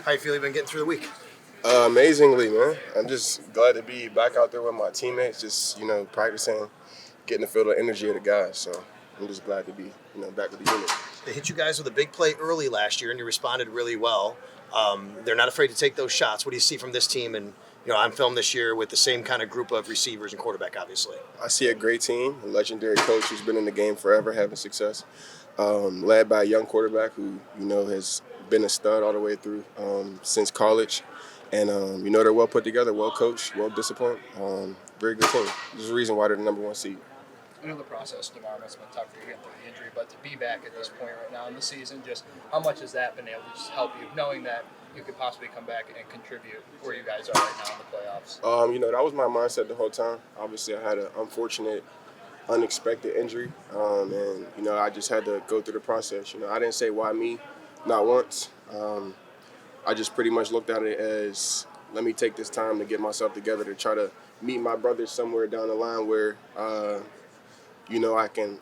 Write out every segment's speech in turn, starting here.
How you feel you've been getting through the week? Amazingly, man. I'm just glad to be back out there with my teammates, just, practicing, getting to feel the energy of the guys. So I'm just glad to be, back with the unit. They hit you guys with a big play early last year, and you responded really well. They're not afraid to take those shots. What do you see from this team? And on film this year with the same kind of group of receivers and quarterback, obviously. I see a great team, a legendary coach who's been in the game forever, having success, led by a young quarterback who, has been a stud all the way through since college. And, they're well put together, well coached, well disciplined. Very good team. There's a reason why they're the number one seed. I know the process, Damar, must have been tough for you getting through the injury, but to be back at this point right now in the season, just how much has that been able to just help you, knowing that you could possibly come back and contribute where you guys are right now in the playoffs? That was my mindset the whole time. Obviously, I had an unfortunate, unexpected injury, and I just had to go through the process. I didn't say why me, not once. I just pretty much looked at it as, let me take this time to get myself together to try to meet my brothers somewhere down the line where I can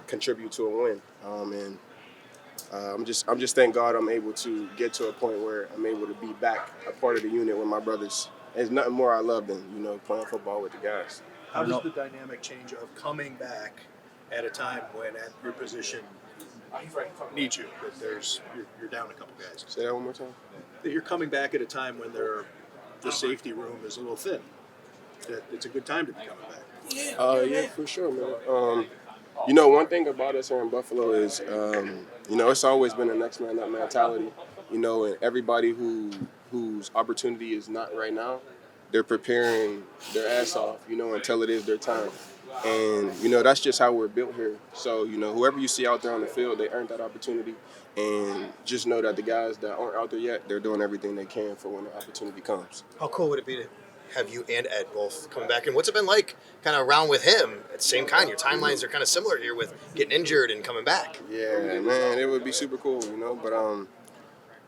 contribute to a win. I'm just thank God I'm able to get to a point where I'm able to be back a part of the unit with my brothers. There's nothing more I love than playing football with the guys. How does the dynamic change of coming back at a time when at your position needs you, that you're down a couple guys? Say that one more time. That you're coming back at a time when the safety room is a little thin. That it's a good time to be coming back. Yeah, for sure, man. One thing about us here in Buffalo is, it's always been a next man up mentality. And everybody whose opportunity is not right now, they're preparing their ass off, until it is their time. And, that's just how we're built here. So, whoever you see out there on the field, they earned that opportunity. And just know that the guys that aren't out there yet, they're doing everything they can for when the opportunity comes. How cool would it be to have you and Ed both coming back? And what's it been like kind of around with him at the same kind? Your timelines are kind of similar here with getting injured and coming back. Yeah, man, it would be super cool, But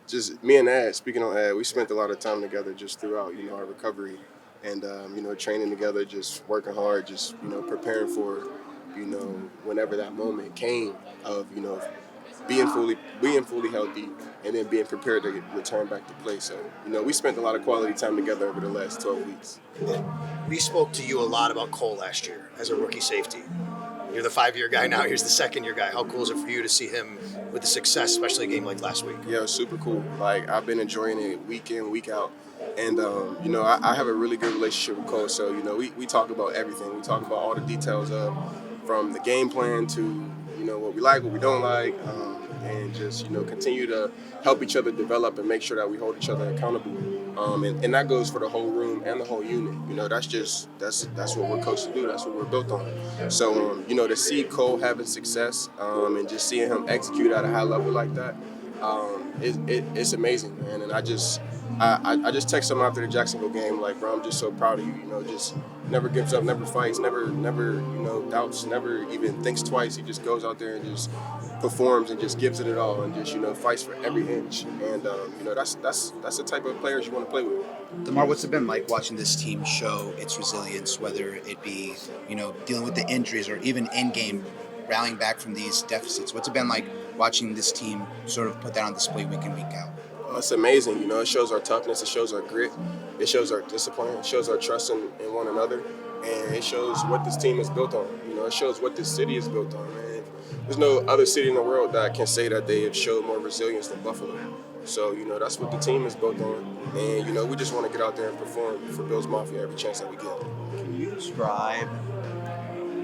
just me and Ed, speaking on Ed, we spent a lot of time together just throughout, our recovery. And, training together, just working hard, just, preparing for, whenever that moment came of, being fully healthy and then being prepared to return back to play. So, we spent a lot of quality time together over the last 12 weeks. We spoke to you a lot about Cole last year as a rookie safety. You're the 5-year guy now. Here's the second-year guy. How cool is it for you to see him with the success, especially a game like last week? Yeah, super cool. Like, I've been enjoying it week in, week out. And, I have a really good relationship with Cole. So, we talk about everything. We talk about all the details of from the game plan to, what we like, what we don't like, and just, continue to help each other develop and make sure that we hold each other accountable. And that goes for the whole room and the whole unit. That's what we're coached to do. That's what we're built on. So, to see Cole having success and just seeing him execute at a high level like that, it's amazing, man. And I just text him after the Jacksonville game, like, bro, I'm just so proud of you. Just never gives up, never fights, never doubts, never even thinks twice. He just goes out there and just performs and just gives it all and just fights for every inch. And that's the type of players you want to play with. Damar, what's it been like watching this team show its resilience, whether it be dealing with the injuries or even in game rallying back from these deficits? What's it been like watching this team sort of put that on display week in, week out? It's amazing. It shows our toughness. It shows our grit. It shows our discipline. It shows our trust in one another. And it shows what this team is built on. It shows what this city is built on, man. There's no other city in the world that can say that they have showed more resilience than Buffalo. So, that's what the team is built on. And, we just want to get out there and perform for Bills Mafia every chance that we get. Can you describe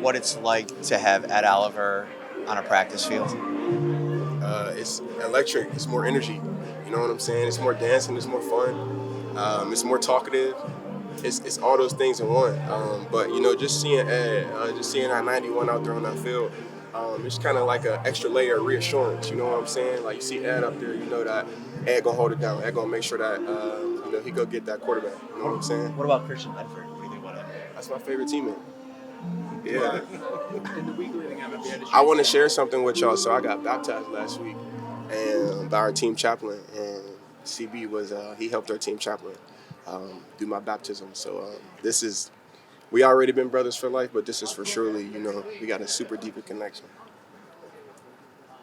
what it's like to have Ed Oliver on a practice field? It's electric. It's more energy. You know what I'm saying? It's more dancing. It's more fun. It's more talkative. It's all those things in one. But just seeing Ed, just seeing that 91 out there on that field, it's kind of like an extra layer of reassurance. You know what I'm saying? Like, you see Ed up there, you know that Ed gonna hold it down. Ed gonna make sure that he go get that quarterback. You know what I'm saying? What about Christian Medford? What do you think about him? That's my favorite teammate. Yeah. In the week leading up, I want to share something with y'all. So I got baptized last week, and by our team chaplain, and CB was he helped our team chaplain do my baptism. So we already been brothers for life, but this is for surely, we got a super deeper connection.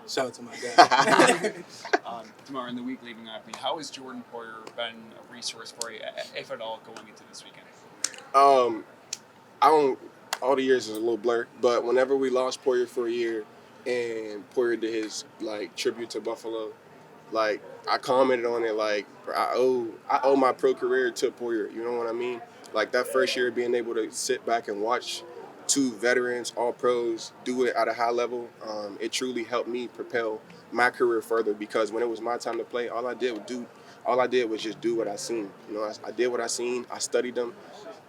Shout out to my guy. Damar, in the week leading up, I mean, how has Jordan Poyer been a resource for you, if at all, going into this weekend? Um, I don't. All the years is a little blur, but whenever we lost Poyer for a year, and Poyer did his like tribute to Buffalo, like I commented on it, like I owe my pro career to Poyer. You know what I mean? Like that first year, being able to sit back and watch two veterans, all pros, do it at a high level, it truly helped me propel my career further. Because when it was my time to play, all I did was just do what I seen. You know, I did what I seen. I studied them.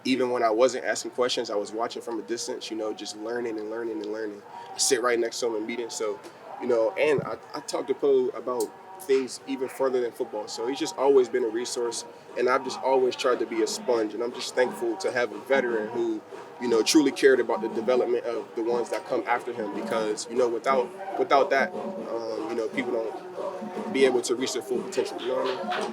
Even when I wasn't asking questions, I was watching from a distance, you know, just learning and learning and learning. I sit right next to him in meetings. So, you know, and I talk to Poe about things even further than football. So he's just always been a resource. And I've just always tried to be a sponge. And I'm just thankful to have a veteran who, you know, truly cared about the development of the ones that come after him. Because, you know, without that, you know, people don't be able to reach their full potential. You know what I mean?